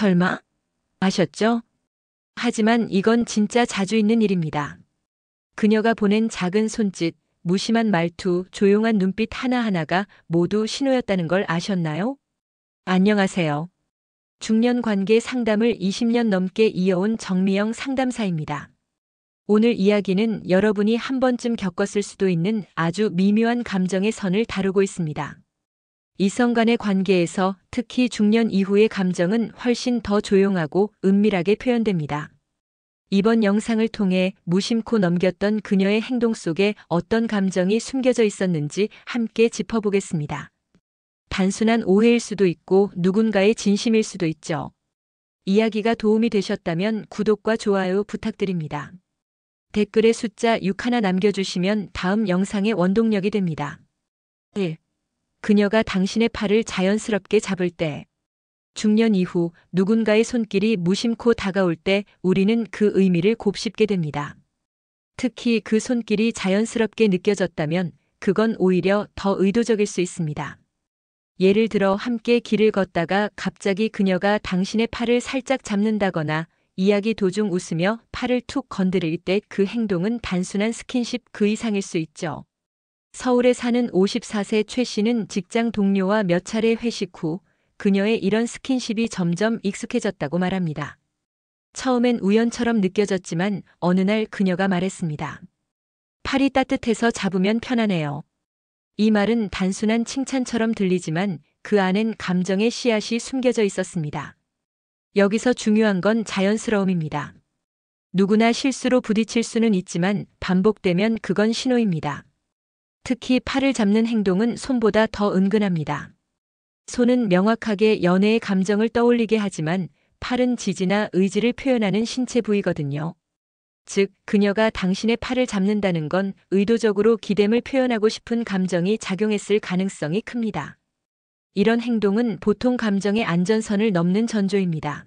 설마? 하셨죠? 하지만 이건 진짜 자주 있는 일입니다. 그녀가 보낸 작은 손짓, 무심한 말투, 조용한 눈빛 하나하나가 모두 신호였다는 걸 아셨나요? 안녕하세요. 중년 관계 상담을 20년 넘게 이어온 정미영 상담사입니다. 오늘 이야기는 여러분이 한 번쯤 겪었을 수도 있는 아주 미묘한 감정의 선을 다루고 있습니다. 이성 간의 관계에서 특히 중년 이후의 감정은 훨씬 더 조용하고 은밀하게 표현됩니다. 이번 영상을 통해 무심코 넘겼던 그녀의 행동 속에 어떤 감정이 숨겨져 있었는지 함께 짚어보겠습니다. 단순한 오해일 수도 있고 누군가의 진심일 수도 있죠. 이야기가 도움이 되셨다면 구독과 좋아요 부탁드립니다. 댓글에 숫자 6 하나 남겨주시면 다음 영상의 원동력이 됩니다. 1. 그녀가 당신의 팔을 자연스럽게 잡을 때. 중년 이후 누군가의 손길이 무심코 다가올 때 우리는 그 의미를 곱씹게 됩니다. 특히 그 손길이 자연스럽게 느껴졌다면 그건 오히려 더 의도적일 수 있습니다. 예를 들어 함께 길을 걷다가 갑자기 그녀가 당신의 팔을 살짝 잡는다거나 이야기 도중 웃으며 팔을 툭 건드릴 때 그 행동은 단순한 스킨십 그 이상일 수 있죠. 서울에 사는 54세 최 씨는 직장 동료와 몇 차례 회식 후 그녀의 이런 스킨십이 점점 익숙해졌다고 말합니다. 처음엔 우연처럼 느껴졌지만 어느 날 그녀가 말했습니다. 팔이 따뜻해서 잡으면 편하네요. 이 말은 단순한 칭찬처럼 들리지만 그 안엔 감정의 씨앗이 숨겨져 있었습니다. 여기서 중요한 건 자연스러움입니다. 누구나 실수로 부딪힐 수는 있지만 반복되면 그건 신호입니다. 특히 팔을 잡는 행동은 손보다 더 은근합니다. 손은 명확하게 연애의 감정을 떠올리게 하지만 팔은 지지나 의지를 표현하는 신체 부위거든요. 즉, 그녀가 당신의 팔을 잡는다는 건 의도적으로 기댐을 표현하고 싶은 감정이 작용했을 가능성이 큽니다. 이런 행동은 보통 감정의 안전선을 넘는 전조입니다.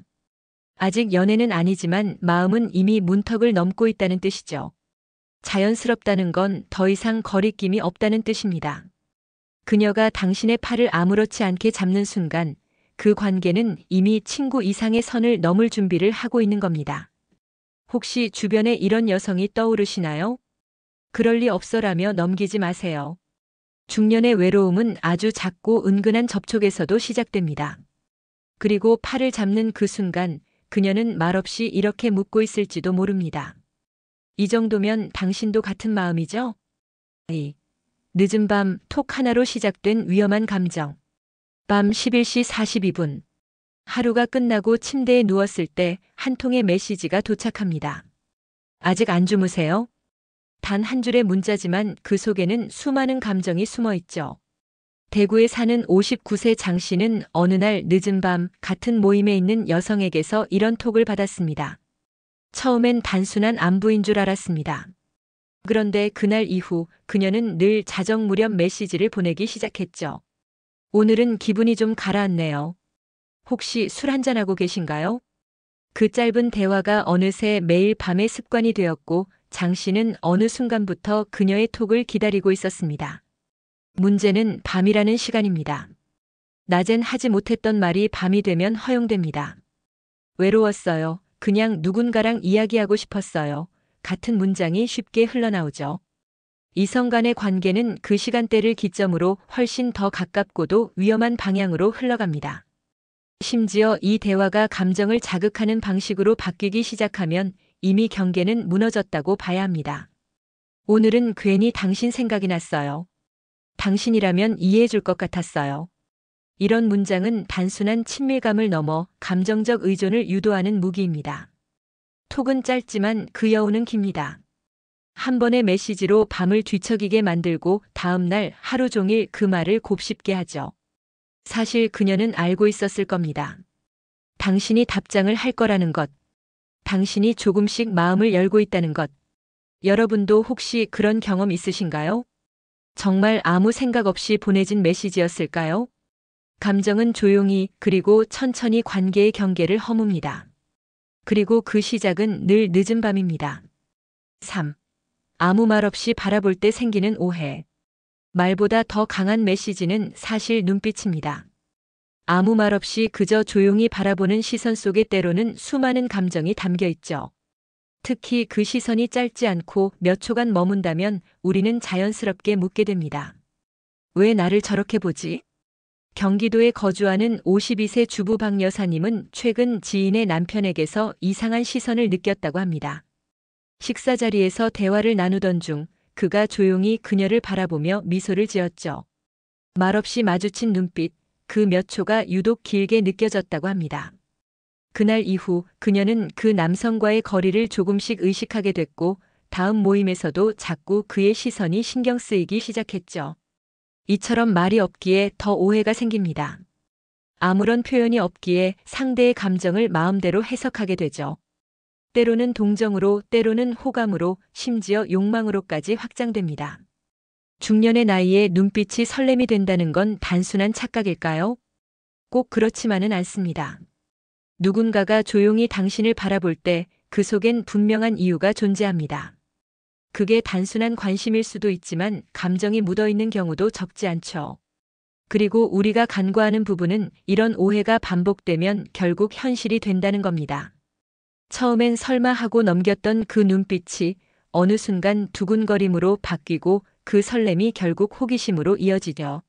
아직 연애는 아니지만 마음은 이미 문턱을 넘고 있다는 뜻이죠. 자연스럽다는 건 더 이상 거리낌이 없다는 뜻입니다. 그녀가 당신의 팔을 아무렇지 않게 잡는 순간 그 관계는 이미 친구 이상의 선을 넘을 준비를 하고 있는 겁니다. 혹시 주변에 이런 여성이 떠오르시나요? 그럴 리 없어라며 넘기지 마세요. 중년의 외로움은 아주 작고 은근한 접촉에서도 시작됩니다. 그리고 팔을 잡는 그 순간 그녀는 말없이 이렇게 묻고 있을지도 모릅니다. 이 정도면 당신도 같은 마음이죠? 늦은 밤 톡 하나로 시작된 위험한 감정. 밤 11시 42분. 하루가 끝나고 침대에 누웠을 때 한 통의 메시지가 도착합니다. 아직 안 주무세요? 단 한 줄의 문자지만 그 속에는 수많은 감정이 숨어 있죠. 대구에 사는 59세 장 씨는 어느 날 늦은 밤 같은 모임에 있는 여성에게서 이런 톡을 받았습니다. 처음엔 단순한 안부인 줄 알았습니다. 그런데 그날 이후 그녀는 늘 자정 무렵 메시지를 보내기 시작했죠. 오늘은 기분이 좀 가라앉네요. 혹시 술 한잔하고 계신가요? 그 짧은 대화가 어느새 매일 밤의 습관이 되었고 장 씨는 어느 순간부터 그녀의 톡을 기다리고 있었습니다. 문제는 밤이라는 시간입니다. 낮엔 하지 못했던 말이 밤이 되면 허용됩니다. 외로웠어요. 그냥 누군가랑 이야기하고 싶었어요. 같은 문장이 쉽게 흘러나오죠. 이성 간의 관계는 그 시간대를 기점으로 훨씬 더 가깝고도 위험한 방향으로 흘러갑니다. 심지어 이 대화가 감정을 자극하는 방식으로 바뀌기 시작하면 이미 경계는 무너졌다고 봐야 합니다. 오늘은 괜히 당신 생각이 났어요. 당신이라면 이해해 줄 것 같았어요. 이런 문장은 단순한 친밀감을 넘어 감정적 의존을 유도하는 무기입니다. 톡은 짧지만 그 여우는 깁니다. 한 번의 메시지로 밤을 뒤척이게 만들고 다음 날 하루 종일 그 말을 곱씹게 하죠. 사실 그녀는 알고 있었을 겁니다. 당신이 답장을 할 거라는 것. 당신이 조금씩 마음을 열고 있다는 것. 여러분도 혹시 그런 경험 있으신가요? 정말 아무 생각 없이 보내진 메시지였을까요? 감정은 조용히 그리고 천천히 관계의 경계를 허뭅니다. 그리고 그 시작은 늘 늦은 밤입니다. 3. 아무 말 없이 바라볼 때 생기는 오해. 말보다 더 강한 메시지는 사실 눈빛입니다. 아무 말 없이 그저 조용히 바라보는 시선 속에 때로는 수많은 감정이 담겨 있죠. 특히 그 시선이 짧지 않고 몇 초간 머문다면 우리는 자연스럽게 묻게 됩니다. 왜 나를 저렇게 보지? 경기도에 거주하는 52세 주부 박 여사님은 최근 지인의 남편에게서 이상한 시선을 느꼈다고 합니다. 식사 자리에서 대화를 나누던 중 그가 조용히 그녀를 바라보며 미소를 지었죠. 말없이 마주친 눈빛, 그 몇 초가 유독 길게 느껴졌다고 합니다. 그날 이후 그녀는 그 남성과의 거리를 조금씩 의식하게 됐고 다음 모임에서도 자꾸 그의 시선이 신경 쓰이기 시작했죠. 이처럼 말이 없기에 더 오해가 생깁니다. 아무런 표현이 없기에 상대의 감정을 마음대로 해석하게 되죠. 때로는 동정으로, 때로는 호감으로, 심지어 욕망으로까지 확장됩니다. 중년의 나이에 눈빛이 설렘이 된다는 건 단순한 착각일까요? 꼭 그렇지만은 않습니다. 누군가가 조용히 당신을 바라볼 때 그 속엔 분명한 이유가 존재합니다. 그게 단순한 관심일 수도 있지만 감정이 묻어있는 경우도 적지 않죠. 그리고 우리가 간과하는 부분은 이런 오해가 반복되면 결국 현실이 된다는 겁니다. 처음엔 설마 하고 넘겼던 그 눈빛이 어느 순간 두근거림으로 바뀌고 그 설렘이 결국 호기심으로 이어지죠.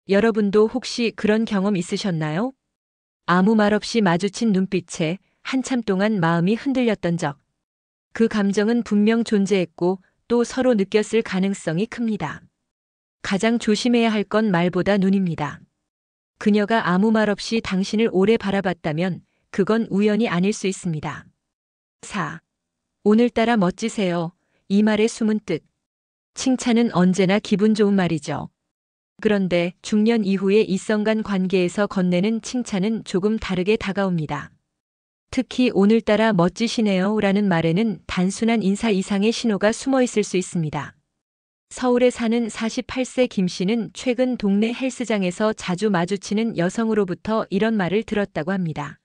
여러분도 혹시 그런 경험 있으셨나요? 아무 말 없이 마주친 눈빛에 한참 동안 마음이 흔들렸던 적. 그 감정은 분명 존재했고 또 서로 느꼈을 가능성이 큽니다. 가장 조심해야 할 건 말보다 눈입니다. 그녀가 아무 말 없이 당신을 오래 바라봤다면 그건 우연이 아닐 수 있습니다. 4. 오늘따라 멋지세요. 이 말의 숨은 뜻. 칭찬은 언제나 기분 좋은 말이죠. 그런데 중년 이후의 이성 간 관계에서 건네는 칭찬은 조금 다르게 다가옵니다. 특히 오늘따라 멋지시네요 라는 말에는 단순한 인사 이상의 신호가 숨어 있을 수 있습니다. 서울에 사는 48세 김 씨는 최근 동네 헬스장에서 자주 마주치는 여성으로부터 이런 말을 들었다고 합니다.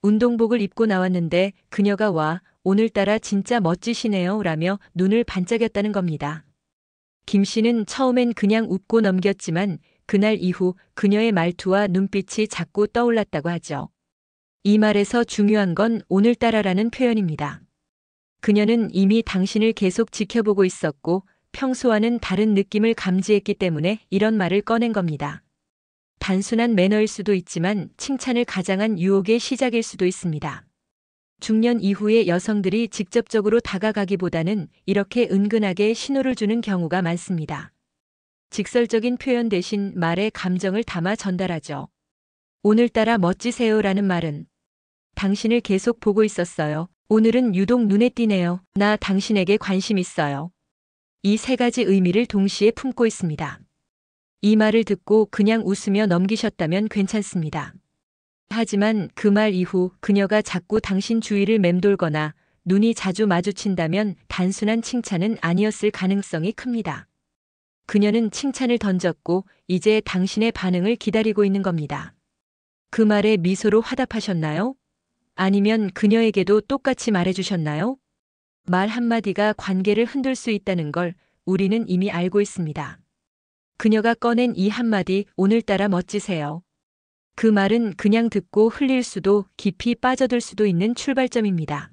운동복을 입고 나왔는데 그녀가 와 오늘따라 진짜 멋지시네요 라며 눈을 반짝였다는 겁니다. 김 씨는 처음엔 그냥 웃고 넘겼지만 그날 이후 그녀의 말투와 눈빛이 자꾸 떠올랐다고 하죠. 이 말에서 중요한 건 오늘따라라는 표현입니다. 그녀는 이미 당신을 계속 지켜보고 있었고 평소와는 다른 느낌을 감지했기 때문에 이런 말을 꺼낸 겁니다. 단순한 매너일 수도 있지만 칭찬을 가장한 유혹의 시작일 수도 있습니다. 중년 이후의 여성들이 직접적으로 다가가기보다는 이렇게 은근하게 신호를 주는 경우가 많습니다. 직설적인 표현 대신 말에 감정을 담아 전달하죠. 오늘따라 멋지세요라는 말은 당신을 계속 보고 있었어요. 오늘은 유독 눈에 띄네요. 나 당신에게 관심 있어요. 이 세 가지 의미를 동시에 품고 있습니다. 이 말을 듣고 그냥 웃으며 넘기셨다면 괜찮습니다. 하지만 그 말 이후 그녀가 자꾸 당신 주위를 맴돌거나 눈이 자주 마주친다면 단순한 칭찬은 아니었을 가능성이 큽니다. 그녀는 칭찬을 던졌고 이제 당신의 반응을 기다리고 있는 겁니다. 그 말에 미소로 화답하셨나요? 아니면 그녀에게도 똑같이 말해주셨나요? 말 한마디가 관계를 흔들 수 있다는 걸 우리는 이미 알고 있습니다. 그녀가 꺼낸 이 한마디 오늘따라 멋지세요. 그 말은 그냥 듣고 흘릴 수도 깊이 빠져들 수도 있는 출발점입니다.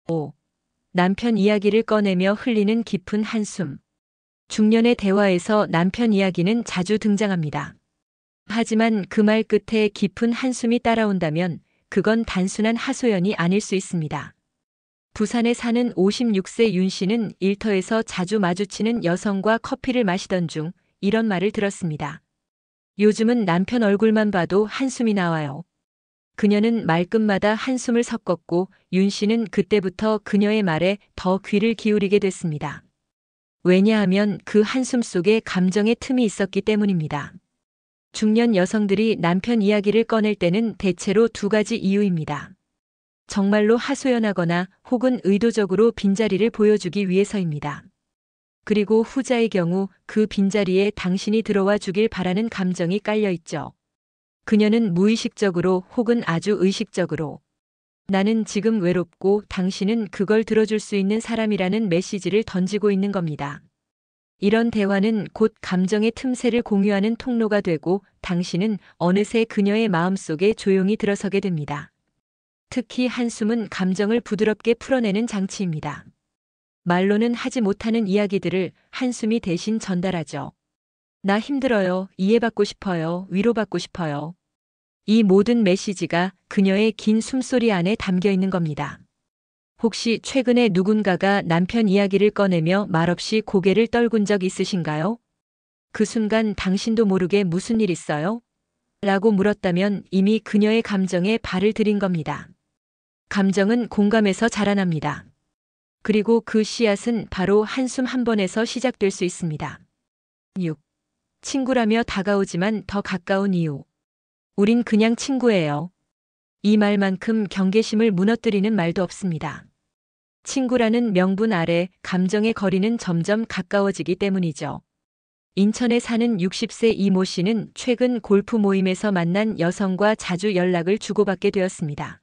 5. 남편 이야기를 꺼내며 흘리는 깊은 한숨. 중년의 대화에서 남편 이야기는 자주 등장합니다. 하지만 그 말 끝에 깊은 한숨이 따라온다면 그건 단순한 하소연이 아닐 수 있습니다. 부산에 사는 56세 윤 씨는 일터에서 자주 마주치는 여성과 커피를 마시던 중 이런 말을 들었습니다. 요즘은 남편 얼굴만 봐도 한숨이 나와요. 그녀는 말끝마다 한숨을 섞었고 윤 씨는 그때부터 그녀의 말에 더 귀를 기울이게 됐습니다. 왜냐하면 그 한숨 속에 감정의 틈이 있었기 때문입니다. 중년 여성들이 남편 이야기를 꺼낼 때는 대체로 두 가지 이유입니다. 정말로 하소연하거나 혹은 의도적으로 빈자리를 보여주기 위해서입니다. 그리고 후자의 경우 그 빈자리에 당신이 들어와 주길 바라는 감정이 깔려 있죠. 그녀는 무의식적으로 혹은 아주 의식적으로 나는 지금 외롭고 당신은 그걸 들어줄 수 있는 사람이라는 메시지를 던지고 있는 겁니다. 이런 대화는 곧 감정의 틈새를 공유하는 통로가 되고 당신은 어느새 그녀의 마음속에 조용히 들어서게 됩니다. 특히 한숨은 감정을 부드럽게 풀어내는 장치입니다. 말로는 하지 못하는 이야기들을 한숨이 대신 전달하죠. 나 힘들어요. 이해받고 싶어요. 위로받고 싶어요. 이 모든 메시지가 그녀의 긴 숨소리 안에 담겨 있는 겁니다. 혹시 최근에 누군가가 남편 이야기를 꺼내며 말없이 고개를 떨군 적 있으신가요? 그 순간 당신도 모르게 무슨 일 있어요? 라고 물었다면 이미 그녀의 감정에 발을 들인 겁니다. 감정은 공감에서 자라납니다. 그리고 그 씨앗은 바로 한숨 한 번에서 시작될 수 있습니다. 6. 친구라며 다가오지만 더 가까운 이유. 우린 그냥 친구예요. 이 말만큼 경계심을 무너뜨리는 말도 없습니다. 친구라는 명분 아래 감정의 거리는 점점 가까워지기 때문이죠. 인천에 사는 60세 이모 씨는 최근 골프 모임에서 만난 여성과 자주 연락을 주고받게 되었습니다.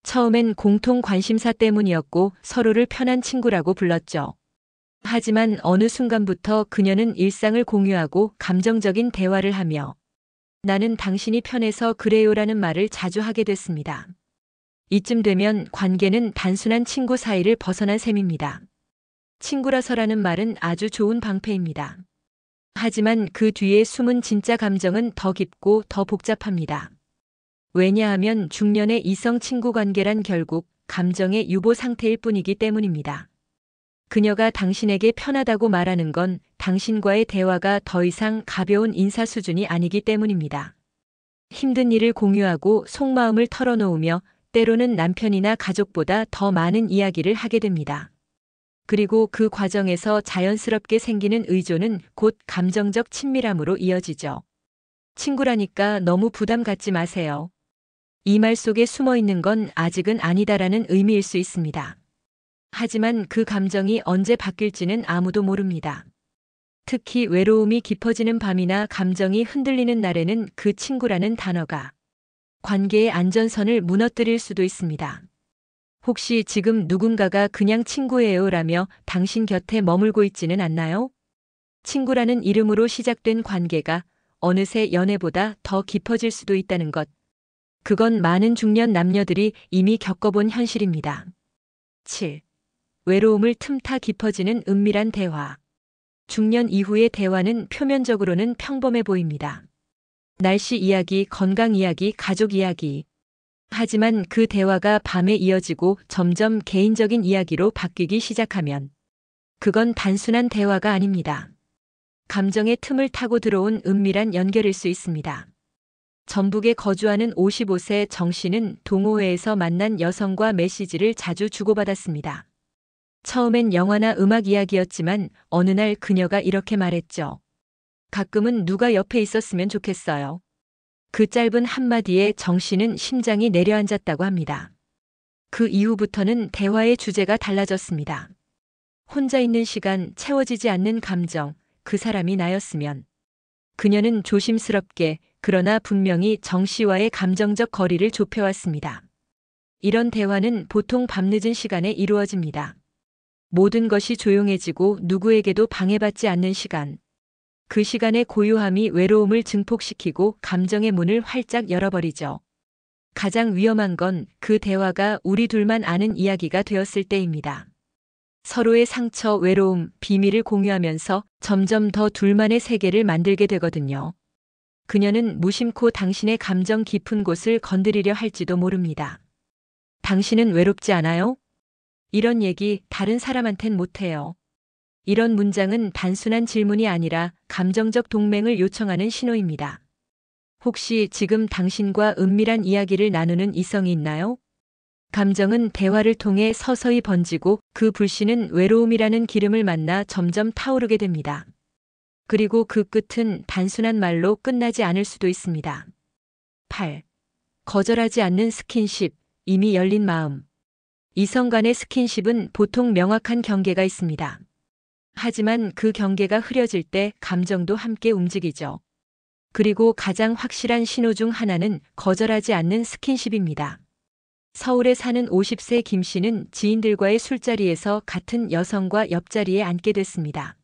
처음엔 공통 관심사 때문이었고 서로를 편한 친구라고 불렀죠. 하지만 어느 순간부터 그녀는 일상을 공유하고 감정적인 대화를 하며 나는 당신이 편해서 그래요라는 말을 자주 하게 됐습니다. 이쯤 되면 관계는 단순한 친구 사이를 벗어난 셈입니다. 친구라서라는 말은 아주 좋은 방패입니다. 하지만 그 뒤에 숨은 진짜 감정은 더 깊고 더 복잡합니다. 왜냐하면 중년의 이성 친구 관계란 결국 감정의 유보 상태일 뿐이기 때문입니다. 그녀가 당신에게 편하다고 말하는 건 당신과의 대화가 더 이상 가벼운 인사 수준이 아니기 때문입니다. 힘든 일을 공유하고 속마음을 털어놓으며 때로는 남편이나 가족보다 더 많은 이야기를 하게 됩니다. 그리고 그 과정에서 자연스럽게 생기는 의존은 곧 감정적 친밀함으로 이어지죠. 친구라니까 너무 부담 갖지 마세요. 이 말 속에 숨어 있는 건 아직은 아니다라는 의미일 수 있습니다. 하지만 그 감정이 언제 바뀔지는 아무도 모릅니다. 특히 외로움이 깊어지는 밤이나 감정이 흔들리는 날에는 그 친구라는 단어가 관계의 안전선을 무너뜨릴 수도 있습니다. 혹시 지금 누군가가 그냥 친구예요라며 당신 곁에 머물고 있지는 않나요? 친구라는 이름으로 시작된 관계가 어느새 연애보다 더 깊어질 수도 있다는 것. 그건 많은 중년 남녀들이 이미 겪어본 현실입니다. 7. 외로움을 틈타 깊어지는 은밀한 대화. 중년 이후의 대화는 표면적으로는 평범해 보입니다. 날씨 이야기, 건강 이야기, 가족 이야기. 하지만 그 대화가 밤에 이어지고 점점 개인적인 이야기로 바뀌기 시작하면 그건 단순한 대화가 아닙니다. 감정의 틈을 타고 들어온 은밀한 연결일 수 있습니다. 전북에 거주하는 55세 정 씨는 동호회에서 만난 여성과 메시지를 자주 주고받았습니다. 처음엔 영화나 음악 이야기였지만 어느 날 그녀가 이렇게 말했죠. 가끔은 누가 옆에 있었으면 좋겠어요. 그 짧은 한마디에 정 씨는 심장이 내려앉았다고 합니다. 그 이후부터는 대화의 주제가 달라졌습니다. 혼자 있는 시간, 채워지지 않는 감정, 그 사람이 나였으면. 그녀는 조심스럽게 그러나 분명히 정 씨와의 감정적 거리를 좁혀왔습니다. 이런 대화는 보통 밤늦은 시간에 이루어집니다. 모든 것이 조용해지고 누구에게도 방해받지 않는 시간. 그 시간의 고요함이 외로움을 증폭시키고 감정의 문을 활짝 열어버리죠. 가장 위험한 건 그 대화가 우리 둘만 아는 이야기가 되었을 때입니다. 서로의 상처, 외로움, 비밀을 공유하면서 점점 더 둘만의 세계를 만들게 되거든요. 그녀는 무심코 당신의 감정 깊은 곳을 건드리려 할지도 모릅니다. 당신은 외롭지 않아요? 이런 얘기 다른 사람한텐 못해요. 이런 문장은 단순한 질문이 아니라 감정적 동맹을 요청하는 신호입니다. 혹시 지금 당신과 은밀한 이야기를 나누는 이성이 있나요? 감정은 대화를 통해 서서히 번지고 그 불씨는 외로움이라는 기름을 만나 점점 타오르게 됩니다. 그리고 그 끝은 단순한 말로 끝나지 않을 수도 있습니다. 8. 거절하지 않는 스킨십, 이미 열린 마음. 이성 간의 스킨십은 보통 명확한 경계가 있습니다. 하지만 그 경계가 흐려질 때 감정도 함께 움직이죠. 그리고 가장 확실한 신호 중 하나는 거절하지 않는 스킨십입니다. 서울에 사는 50세 김 씨는 지인들과의 술자리에서 같은 여성과 옆자리에 앉게 됐습니다.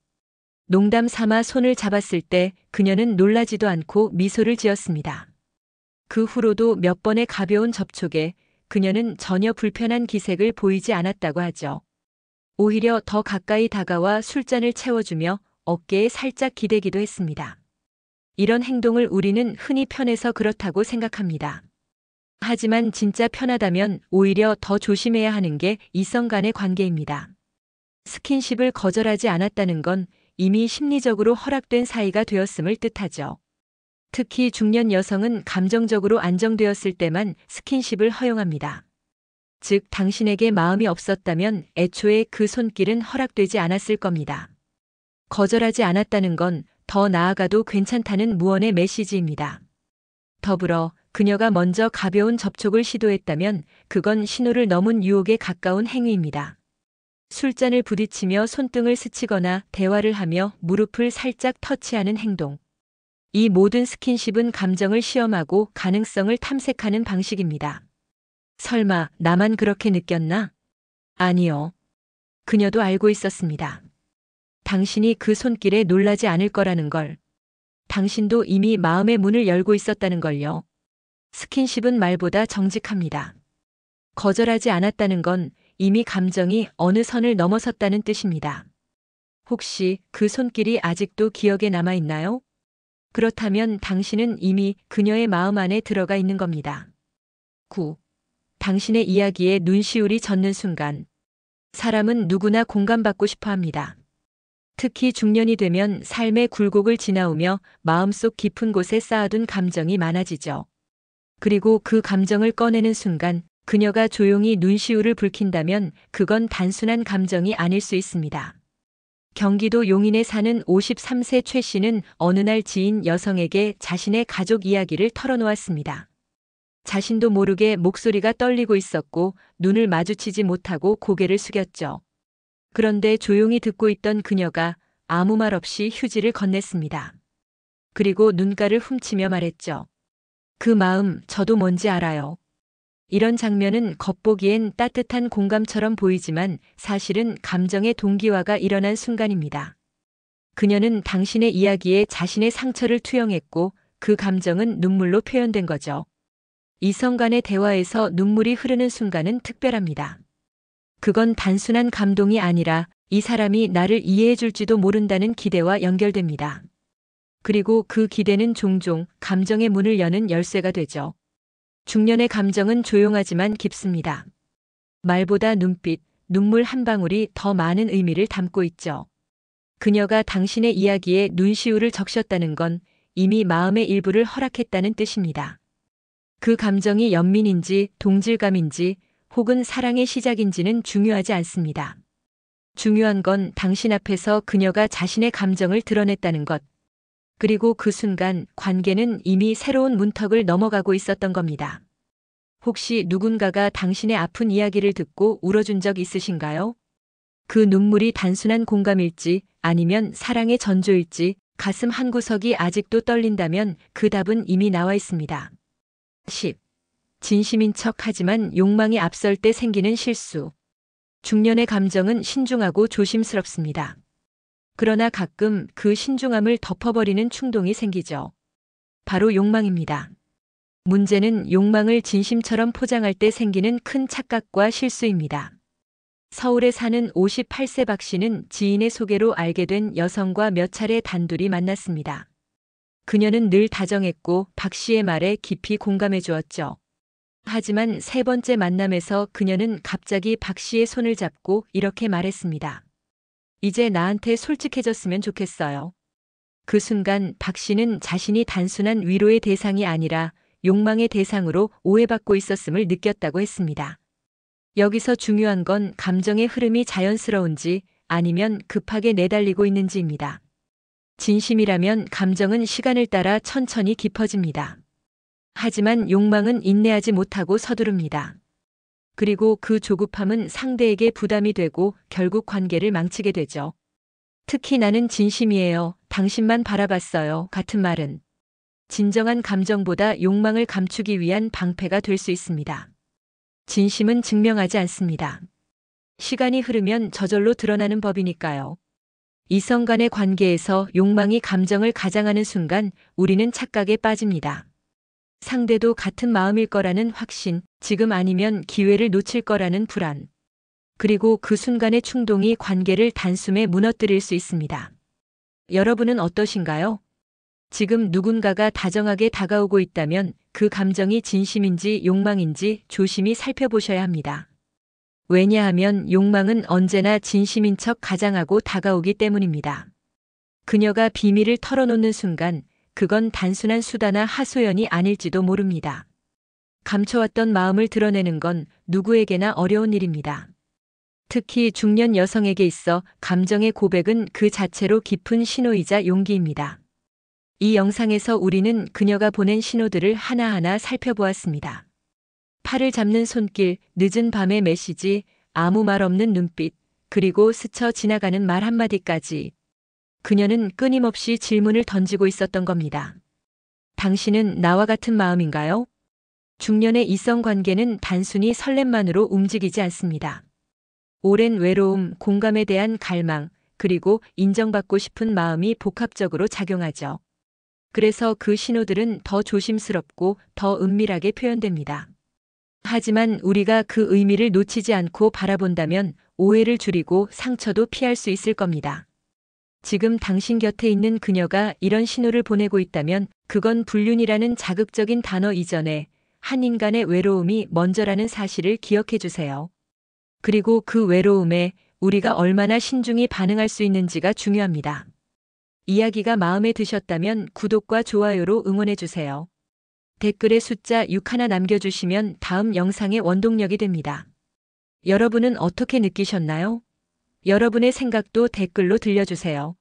농담 삼아 손을 잡았을 때 그녀는 놀라지도 않고 미소를 지었습니다. 그 후로도 몇 번의 가벼운 접촉에 그녀는 전혀 불편한 기색을 보이지 않았다고 하죠. 오히려 더 가까이 다가와 술잔을 채워주며 어깨에 살짝 기대기도 했습니다. 이런 행동을 우리는 흔히 편해서 그렇다고 생각합니다. 하지만 진짜 편하다면 오히려 더 조심해야 하는 게 이성 간의 관계입니다. 스킨십을 거절하지 않았다는 건 이미 심리적으로 허락된 사이가 되었음을 뜻하죠. 특히 중년 여성은 감정적으로 안정되었을 때만 스킨십을 허용합니다. 즉, 당신에게 마음이 없었다면 애초에 그 손길은 허락되지 않았을 겁니다. 거절하지 않았다는 건 더 나아가도 괜찮다는 무언의 메시지입니다. 더불어 그녀가 먼저 가벼운 접촉을 시도했다면 그건 신호를 넘은 유혹에 가까운 행위입니다. 술잔을 부딪히며 손등을 스치거나 대화를 하며 무릎을 살짝 터치하는 행동. 이 모든 스킨십은 감정을 시험하고 가능성을 탐색하는 방식입니다. 설마 나만 그렇게 느꼈나? 아니요. 그녀도 알고 있었습니다. 당신이 그 손길에 놀라지 않을 거라는 걸. 당신도 이미 마음의 문을 열고 있었다는 걸요. 스킨십은 말보다 정직합니다. 거절하지 않았다는 건 이미 감정이 어느 선을 넘어섰다는 뜻입니다. 혹시 그 손길이 아직도 기억에 남아 있나요? 그렇다면 당신은 이미 그녀의 마음 안에 들어가 있는 겁니다. 9. 당신의 이야기에 눈시울이 젖는 순간. 사람은 누구나 공감받고 싶어 합니다. 특히 중년이 되면 삶의 굴곡을 지나오며 마음속 깊은 곳에 쌓아둔 감정이 많아지죠. 그리고 그 감정을 꺼내는 순간 그녀가 조용히 눈시울을 붉힌다면 그건 단순한 감정이 아닐 수 있습니다. 경기도 용인에 사는 53세 최 씨는 어느 날 지인 여성에게 자신의 가족 이야기를 털어놓았습니다. 자신도 모르게 목소리가 떨리고 있었고 눈을 마주치지 못하고 고개를 숙였죠. 그런데 조용히 듣고 있던 그녀가 아무 말 없이 휴지를 건넸습니다. 그리고 눈가를 훔치며 말했죠. 그 마음 저도 뭔지 알아요. 이런 장면은 겉보기엔 따뜻한 공감처럼 보이지만 사실은 감정의 동기화가 일어난 순간입니다. 그녀는 당신의 이야기에 자신의 상처를 투영했고 그 감정은 눈물로 표현된 거죠. 이성 간의 대화에서 눈물이 흐르는 순간은 특별합니다. 그건 단순한 감동이 아니라 이 사람이 나를 이해해 줄지도 모른다는 기대와 연결됩니다. 그리고 그 기대는 종종 감정의 문을 여는 열쇠가 되죠. 중년의 감정은 조용하지만 깊습니다. 말보다 눈빛, 눈물 한 방울이 더 많은 의미를 담고 있죠. 그녀가 당신의 이야기에 눈시울을 적셨다는 건 이미 마음의 일부를 허락했다는 뜻입니다. 그 감정이 연민인지 동질감인지 혹은 사랑의 시작인지는 중요하지 않습니다. 중요한 건 당신 앞에서 그녀가 자신의 감정을 드러냈다는 것. 그리고 그 순간 관계는 이미 새로운 문턱을 넘어가고 있었던 겁니다. 혹시 누군가가 당신의 아픈 이야기를 듣고 울어준 적 있으신가요? 그 눈물이 단순한 공감일지 아니면 사랑의 전조일지 가슴 한구석이 아직도 떨린다면 그 답은 이미 나와 있습니다. 10. 진심인 척 하지만 욕망이 앞설 때 생기는 실수. 중년의 감정은 신중하고 조심스럽습니다. 그러나 가끔 그 신중함을 덮어버리는 충동이 생기죠. 바로 욕망입니다. 문제는 욕망을 진심처럼 포장할 때 생기는 큰 착각과 실수입니다. 서울에 사는 58세 박 씨는 지인의 소개로 알게 된 여성과 몇 차례 단둘이 만났습니다. 그녀는 늘 다정했고 박 씨의 말에 깊이 공감해 주었죠. 하지만 세 번째 만남에서 그녀는 갑자기 박 씨의 손을 잡고 이렇게 말했습니다. 이제 나한테 솔직해졌으면 좋겠어요. 그 순간 박 씨는 자신이 단순한 위로의 대상이 아니라 욕망의 대상으로 오해받고 있었음을 느꼈다고 했습니다. 여기서 중요한 건 감정의 흐름이 자연스러운지 아니면 급하게 내달리고 있는지입니다. 진심이라면 감정은 시간을 따라 천천히 깊어집니다. 하지만 욕망은 인내하지 못하고 서두릅니다. 그리고 그 조급함은 상대에게 부담이 되고 결국 관계를 망치게 되죠. 특히 나는 진심이에요. 당신만 바라봤어요. 같은 말은 진정한 감정보다 욕망을 감추기 위한 방패가 될 수 있습니다. 진심은 증명하지 않습니다. 시간이 흐르면 저절로 드러나는 법이니까요. 이성 간의 관계에서 욕망이 감정을 가장하는 순간 우리는 착각에 빠집니다. 상대도 같은 마음일 거라는 확신, 지금 아니면 기회를 놓칠 거라는 불안. 그리고 그 순간의 충동이 관계를 단숨에 무너뜨릴 수 있습니다. 여러분은 어떠신가요? 지금 누군가가 다정하게 다가오고 있다면 그 감정이 진심인지 욕망인지 조심히 살펴보셔야 합니다. 왜냐하면 욕망은 언제나 진심인 척 가장하고 다가오기 때문입니다. 그녀가 비밀을 털어놓는 순간 그건 단순한 수다나 하소연이 아닐지도 모릅니다. 감춰왔던 마음을 드러내는 건 누구에게나 어려운 일입니다. 특히 중년 여성에게 있어 감정의 고백은 그 자체로 깊은 신호이자 용기입니다. 이 영상에서 우리는 그녀가 보낸 신호들을 하나하나 살펴보았습니다. 팔을 잡는 손길, 늦은 밤의 메시지, 아무 말 없는 눈빛, 그리고 스쳐 지나가는 말 한마디까지. 그녀는 끊임없이 질문을 던지고 있었던 겁니다. 당신은 나와 같은 마음인가요? 중년의 이성 관계는 단순히 설렘만으로 움직이지 않습니다. 오랜 외로움, 공감에 대한 갈망, 그리고 인정받고 싶은 마음이 복합적으로 작용하죠. 그래서 그 신호들은 더 조심스럽고 더 은밀하게 표현됩니다. 하지만 우리가 그 의미를 놓치지 않고 바라본다면 오해를 줄이고 상처도 피할 수 있을 겁니다. 지금 당신 곁에 있는 그녀가 이런 신호를 보내고 있다면 그건 불륜이라는 자극적인 단어 이전에 한 인간의 외로움이 먼저라는 사실을 기억해 주세요. 그리고 그 외로움에 우리가 얼마나 신중히 반응할 수 있는지가 중요합니다. 이야기가 마음에 드셨다면 구독과 좋아요로 응원해 주세요. 댓글에 숫자 6 하나 남겨주시면 다음 영상의 원동력이 됩니다. 여러분은 어떻게 느끼셨나요? 여러분의 생각도 댓글로 들려주세요.